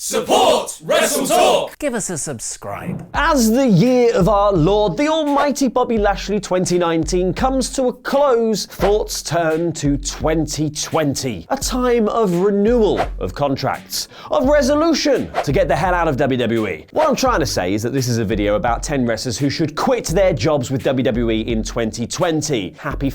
Support WrestleTalk! Give us a subscribe. As the year of our Lord, the almighty Bobby Lashley 2019 comes to a close, thoughts turn to 2020. A time of renewal of contracts, of resolution to get the hell out of WWE. What I'm trying to say is that this is a video about 10 wrestlers who should quit their jobs with WWE in 2020. Happy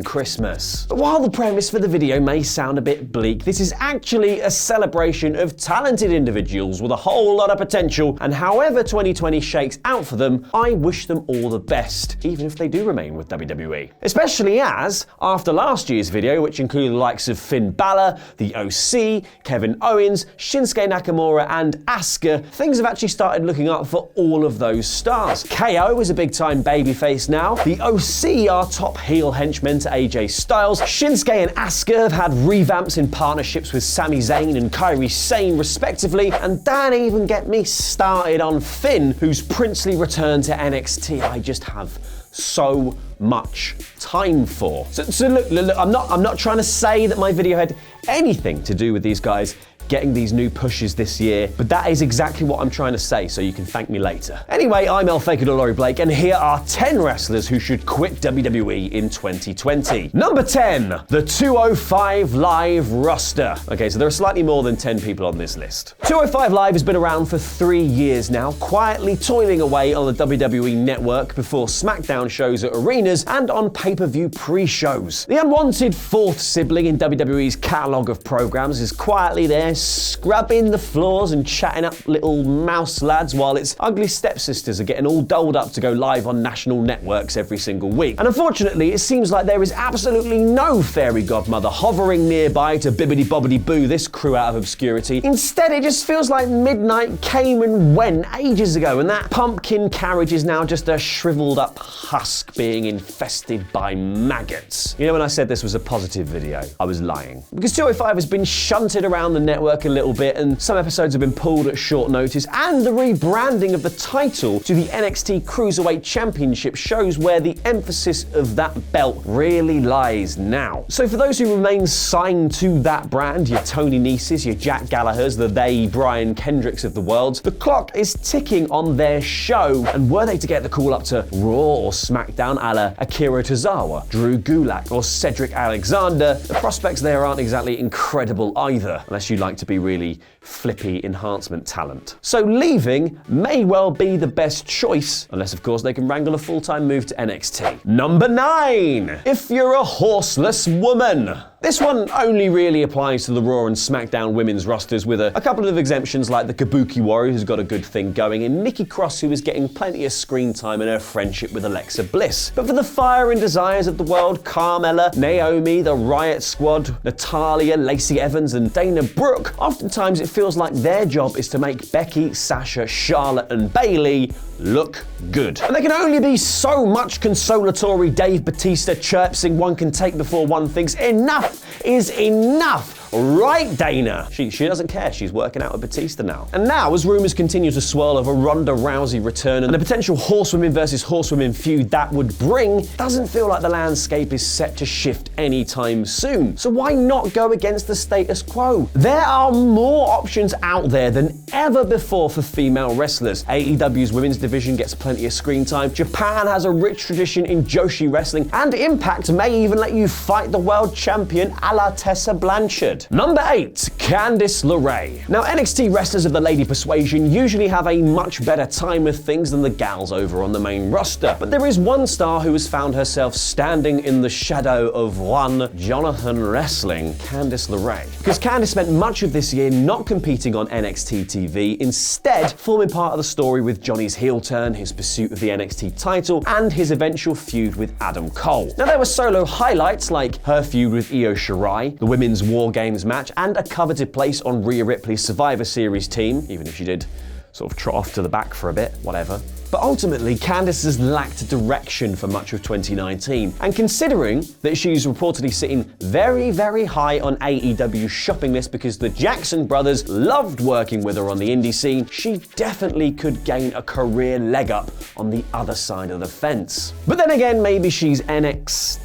Christmas. But while the premise for the video may sound a bit bleak, this is actually a celebration of talented individuals with a whole lot of potential, and however 2020 shakes out for them, I wish them all the best, even if they do remain with WWE. Especially as, after last year's video, which included the likes of Finn Balor, the OC, Kevin Owens, Shinsuke Nakamura and Asuka, things have actually started looking up for all of those stars. KO is a big-time babyface now, the OC are top heel henchmen to AJ Styles, Shinsuke and Asuka have had revamps in partnerships with Sami Zayn and Kairi Sane respectively, and don't even get me started on Finn, whose princely return to NXT I just have so much time for. So look, I'm not trying to say that my video had anything to do with these guys getting these new pushes this year, but that is exactly what I'm trying to say, so you can thank me later. Anyway, I'm Laurie Blake, and here are 10 wrestlers who should quit WWE in 2020. Number 10, the 205 Live roster. Okay, so there are slightly more than 10 people on this list. 205 Live has been around for 3 years now, quietly toiling away on the WWE network before SmackDown shows at arenas and on pay-per-view pre-shows. The unwanted fourth sibling in WWE's catalogue of programs is quietly there, scrubbing the floors and chatting up little mouse lads while its ugly stepsisters are getting all dolled up to go live on national networks every single week. And unfortunately, it seems like there is absolutely no fairy godmother hovering nearby to bibbidi-bobbidi-boo this crew out of obscurity. Instead, it just feels like midnight came and went ages ago, and that pumpkin carriage is now just a shriveled up husk being infested by maggots. You know, when I said this was a positive video, I was lying. Because 205 has been shunted around the network a little bit, and some episodes have been pulled at short notice, and the rebranding of the title to the NXT Cruiserweight Championship shows where the emphasis of that belt really lies now. So for those who remain signed to that brand, your Tony Nese's, your Jack Gallagher's, the Brian Kendricks of the world, the clock is ticking on their show, and were they to get the call up to Raw or SmackDown a la Akira Tozawa, Drew Gulak or Cedric Alexander, the prospects there aren't exactly incredible either, unless you like to be really flippy enhancement talent. So leaving may well be the best choice, unless of course they can wrangle a full-time move to NXT. Number 9, if you're a horseless woman. This one only really applies to the Raw and SmackDown women's rosters, with a couple of exemptions like the Kabuki Warrior, who's got a good thing going, and Nikki Cross, who is getting plenty of screen time in her friendship with Alexa Bliss. But for the fire and desires of the world, Carmella, Naomi, the Riot Squad, Natalya, Lacey Evans and Dana Brooke, oftentimes it feels like their job is to make Becky, Sasha, Charlotte and Bayley look good. And there can only be so much consolatory Dave Bautista chirpsing one can take before one thinks enough is enough. Right, Dana? She doesn't care. She's working out with Batista now. And now, as rumors continue to swirl of a Ronda Rousey return and the potential horsewomen versus horsewomen feud that would bring, doesn't feel like the landscape is set to shift anytime soon. So why not go against the status quo? There are more options out there than ever before for female wrestlers. AEW's women's division gets plenty of screen time. Japan has a rich tradition in Joshi wrestling, and Impact may even let you fight the world champion a la Tessa Blanchard. Number 8, Candice LeRae. Now, NXT wrestlers of the lady persuasion usually have a much better time with things than the gals over on the main roster. But there is one star who has found herself standing in the shadow of one Jonathan Wrestling, Candice LeRae. Because Candice spent much of this year not competing on NXT TV, instead forming part of the story with Johnny's heel turn, his pursuit of the NXT title, and his eventual feud with Adam Cole. Now, there were solo highlights like her feud with Io Shirai, the women's War Games match, and a coveted place on Rhea Ripley's Survivor Series team, even if she did sort of trot off to the back for a bit, whatever. But ultimately, Candice has lacked direction for much of 2019. And considering that she's reportedly sitting very, very high on AEW's shopping list because the Jackson brothers loved working with her on the indie scene, she definitely could gain a career leg up on the other side of the fence. But then again, maybe she's NXT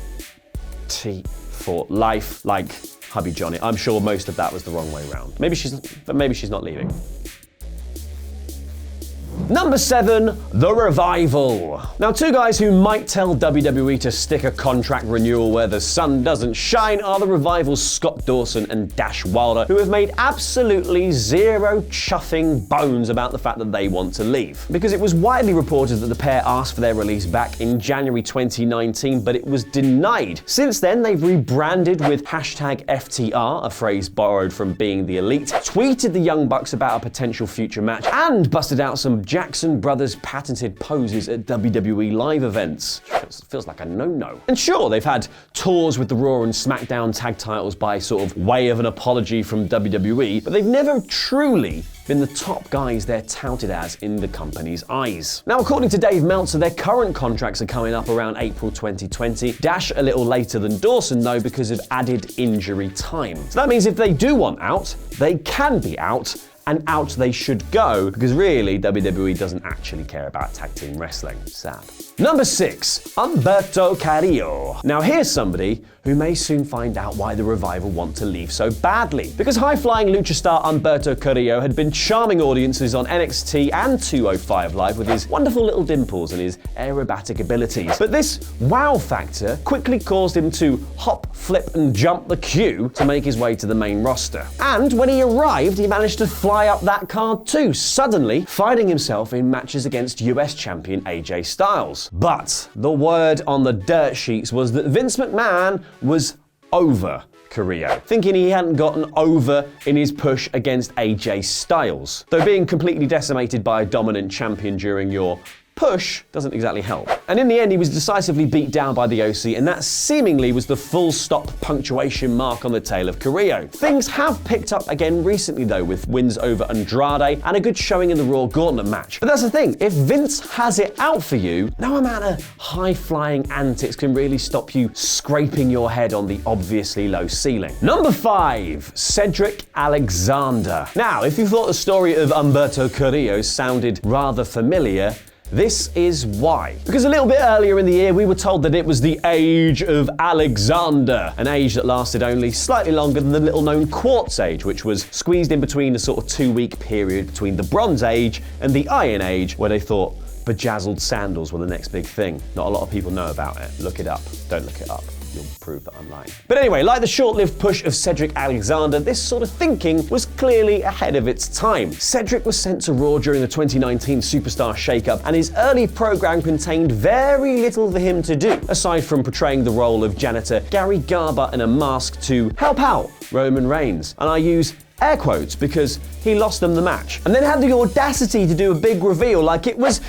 for life, like hubby Johnny. I'm sure most of that was the wrong way round. Maybe she's not leaving. Number 7, The Revival. Now, two guys who might tell WWE to stick a contract renewal where the sun doesn't shine are The Revival's Scott Dawson and Dash Wilder, who have made absolutely zero chuffing bones about the fact that they want to leave. Because it was widely reported that the pair asked for their release back in January 2019, but it was denied. Since then, they've rebranded with #FTR, a phrase borrowed from Being the Elite, tweeted the Young Bucks about a potential future match, and busted out some Jackson Brothers patented poses at WWE live events. Feels like a no-no. And sure, they've had tours with the Raw and SmackDown tag titles by sort of way of an apology from WWE, but they've never truly been the top guys they're touted as in the company's eyes. Now, according to Dave Meltzer, their current contracts are coming up around April 2020. Dash a little later than Dawson, though, because of added injury time. So that means if they do want out, they can be out, and out they should go, because really, WWE doesn't actually care about tag team wrestling. Sad. Number 6, Humberto Carrillo. Now here's somebody who may soon find out why the Revival want to leave so badly. Because high-flying lucha star Humberto Carrillo had been charming audiences on NXT and 205 Live with his wonderful little dimples and his aerobatic abilities. But this wow factor quickly caused him to hop, flip and jump the queue to make his way to the main roster. And when he arrived, he managed to fly up that card too, suddenly finding himself in matches against US champion AJ Styles. But the word on the dirt sheets was that Vince McMahon was over Carrillo, thinking he hadn't gotten over in his push against AJ Styles. Though being completely decimated by a dominant champion during your push doesn't exactly help. And in the end, he was decisively beat down by the OC, and that seemingly was the full stop punctuation mark on the tail of Carrillo. Things have picked up again recently, though, with wins over Andrade and a good showing in the Raw Gauntlet match. But that's the thing, if Vince has it out for you, no amount of high-flying antics can really stop you scraping your head on the obviously low ceiling. Number 5, Cedric Alexander. Now, if you thought the story of Humberto Carrillo sounded rather familiar, this is why. Because a little bit earlier in the year, we were told that it was the age of Alexander, an age that lasted only slightly longer than the little-known Quartz Age, which was squeezed in between a sort of 2-week period between the Bronze Age and the Iron Age, where they thought bejazzled sandals were the next big thing. Not a lot of people know about it. Look it up. Don't look it up. You'll prove that I'm lying. But anyway, like the short-lived push of Cedric Alexander, this sort of thinking was clearly ahead of its time. Cedric was sent to Raw during the 2019 Superstar Shakeup, and his early program contained very little for him to do, aside from portraying the role of janitor Gary Garber in a mask to help out Roman Reigns. And I use air quotes because he lost them the match. And then had the audacity to do a big reveal like it was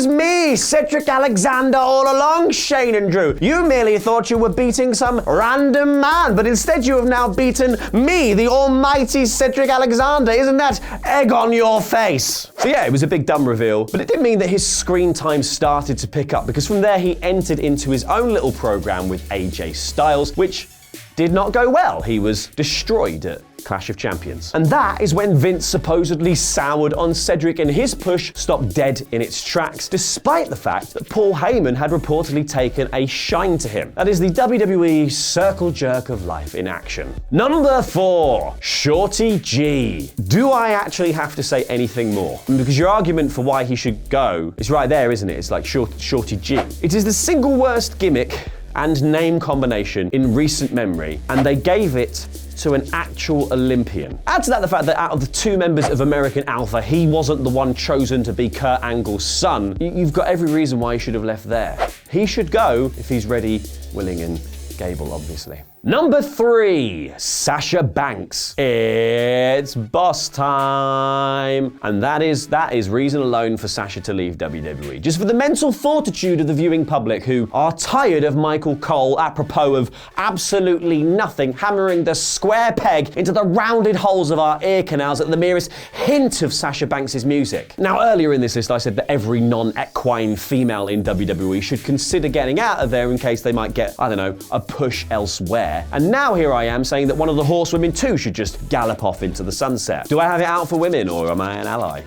me, Cedric Alexander, all along, Shane and Drew. You merely thought you were beating some random man, but instead you have now beaten me, the almighty Cedric Alexander. Isn't that egg on your face? So yeah, it was a big dumb reveal, but it did mean that his screen time started to pick up, because from there he entered into his own little program with AJ Styles, which did not go well. He was destroyed at Clash of Champions. And that is when Vince supposedly soured on Cedric, and his push stopped dead in its tracks, despite the fact that Paul Heyman had reportedly taken a shine to him. That is the WWE circle jerk of life in action. Number 4, Shorty G. Do I actually have to say anything more? Because your argument for why he should go is right there, isn't it? It's like Shorty G. It is the single worst gimmick and name combination in recent memory, and they gave it to an actual Olympian. Add to that the fact that out of the 2 members of American Alpha, he wasn't the one chosen to be Kurt Angle's son. You've got every reason why he should have left there. He should go if he's ready, willing and able, obviously. Number 3, Sasha Banks. It's boss time. And that is reason alone for Sasha to leave WWE. Just for the mental fortitude of the viewing public who are tired of Michael Cole, apropos of absolutely nothing, hammering the square peg into the rounded holes of our ear canals at the merest hint of Sasha Banks' music. Now, earlier in this list, I said that every non-equine female in WWE should consider getting out of there in case they might get, I don't know, a push elsewhere. And now here I am saying that one of the horsewomen too should just gallop off into the sunset. Do I have it out for women, or am I an ally?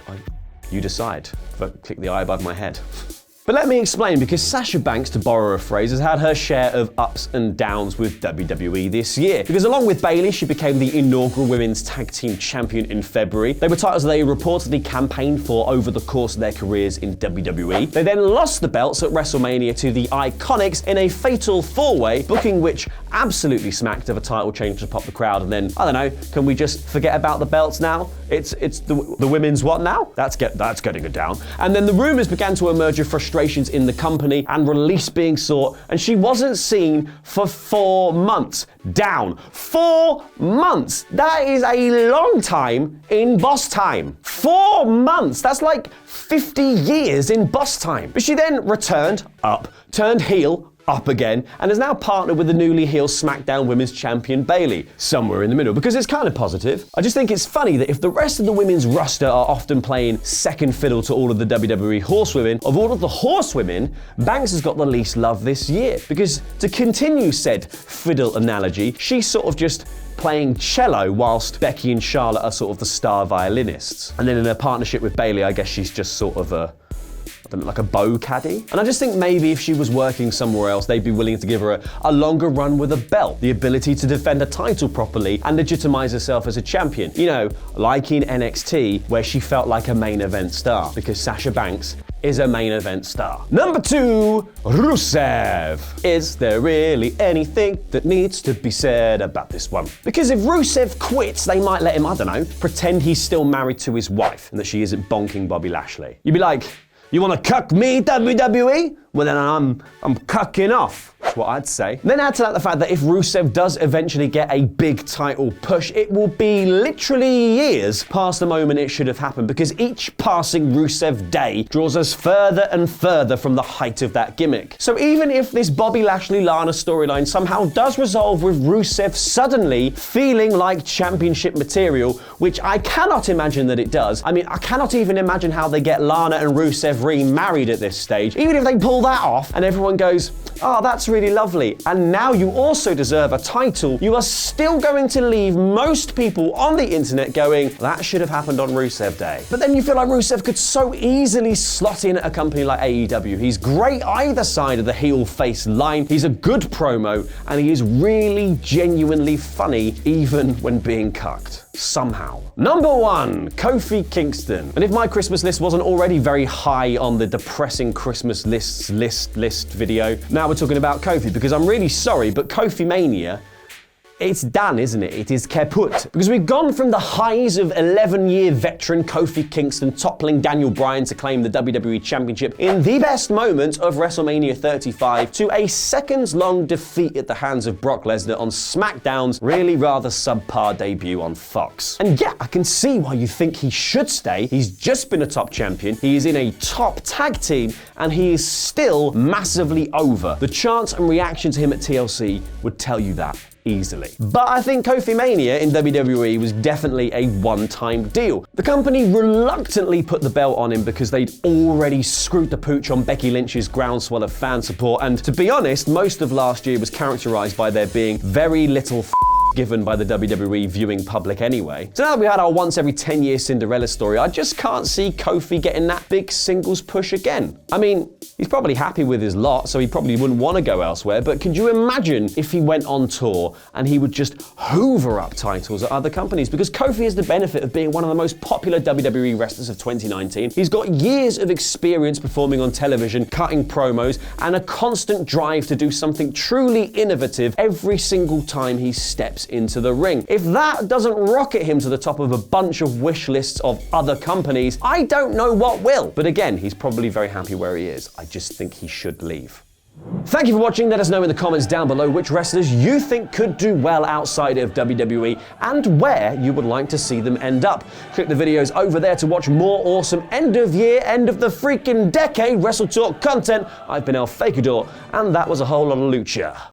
You decide. Click the eye above my head. But let me explain, because Sasha Banks, to borrow a phrase, has had her share of ups and downs with WWE this year. Because along with Bayley, she became the inaugural Women's Tag Team Champion in February. They were titles they reportedly campaigned for over the course of their careers in WWE. They then lost the belts at WrestleMania to the Iconics in a fatal four-way, booking which absolutely smacked of a title change to pop the crowd. And then, I don't know, can we just forget about the belts now? It's the women's what now? That's getting it down. And then the rumors began to emerge of frustrations in the company and release being sought, and she wasn't seen for 4 months. Down. 4 months. That is a long time in boss time. 4 months. That's like 50 years in boss time. But she then returned up, turned heel, up again, and is now partnered with the newly heel SmackDown Women's Champion Bayley, somewhere in the middle, because it's kind of positive. I just think it's funny that if the rest of the women's roster are often playing second fiddle to all of the WWE horsewomen, of all of the horsewomen, Banks has got the least love this year, because to continue said fiddle analogy, she's sort of just playing cello whilst Becky and Charlotte are sort of the star violinists. And then in her partnership with Bayley, I guess she's just sort of like a bow caddy. And I just think maybe if she was working somewhere else, they'd be willing to give her a longer run with a belt, the ability to defend a title properly and legitimize herself as a champion. You know, like in NXT, where she felt like a main event star, because Sasha Banks is a main event star. Number 2, RUSEV. Is there really anything that needs to be said about this one? Because if RUSEV quits, they might let him, I don't know, pretend he's still married to his wife and that she isn't bonking Bobby Lashley. You'd be like, you wanna cuck me, WWE? Well then I'm cucking off. That's what I'd say. Then add to that the fact that if RUSEV does eventually get a big title push, it will be literally years past the moment it should have happened, because each passing RUSEV day draws us further and further from the height of that gimmick. So even if this Bobby Lashley-Lana storyline somehow does resolve with RUSEV suddenly feeling like championship material, which I cannot imagine that it does. I mean, I cannot even imagine how they get Lana and RUSEV remarried at this stage. Even if they pull that off and everyone goes, oh, that's really lovely, and now you also deserve a title, you are still going to leave most people on the internet going, that should have happened on RUSEV Day. But then you feel like RUSEV could so easily slot in at a company like AEW. He's great either side of the heel-face line, he's a good promo, and he is really genuinely funny even when being cucked. Somehow. Number 1, Kofi Kingston. And if my Christmas list wasn't already very high on the depressing Christmas list video, now we're talking about Kofi, because I'm really sorry, but Kofi Mania, it's done, isn't it? It is kaput. Because we've gone from the highs of 11-year veteran Kofi Kingston toppling Daniel Bryan to claim the WWE Championship in the best moment of WrestleMania 35 to a seconds-long defeat at the hands of Brock Lesnar on SmackDown's really rather subpar debut on Fox. And yeah, I can see why you think he should stay. He's just been a top champion, he is in a top tag team, and he is still massively over. The chants and reaction to him at TLC would tell you that easily. But I think Kofi Mania in WWE was definitely a one-time deal. The company reluctantly put the belt on him because they'd already screwed the pooch on Becky Lynch's groundswell of fan support, and to be honest, most of last year was characterized by there being very little given by the WWE viewing public anyway. So now that we had our once every 10-year Cinderella story, I just can't see Kofi getting that big singles push again. I mean, he's probably happy with his lot, so he probably wouldn't want to go elsewhere, but could you imagine if he went on tour and he would just hoover up titles at other companies? Because Kofi has the benefit of being one of the most popular WWE wrestlers of 2019. He's got years of experience performing on television, cutting promos, and a constant drive to do something truly innovative every single time he steps into the ring. If that doesn't rocket him to the top of a bunch of wish lists of other companies, I don't know what will. But again, he's probably very happy where he is. I just think he should leave. Thank you for watching. Let us know in the comments down below which wrestlers you think could do well outside of WWE and where you would like to see them end up. Click the videos over there to watch more awesome end of year, end of the freaking decade WrestleTalk content. I've been El Fakador, and that was a whole lot of lucha.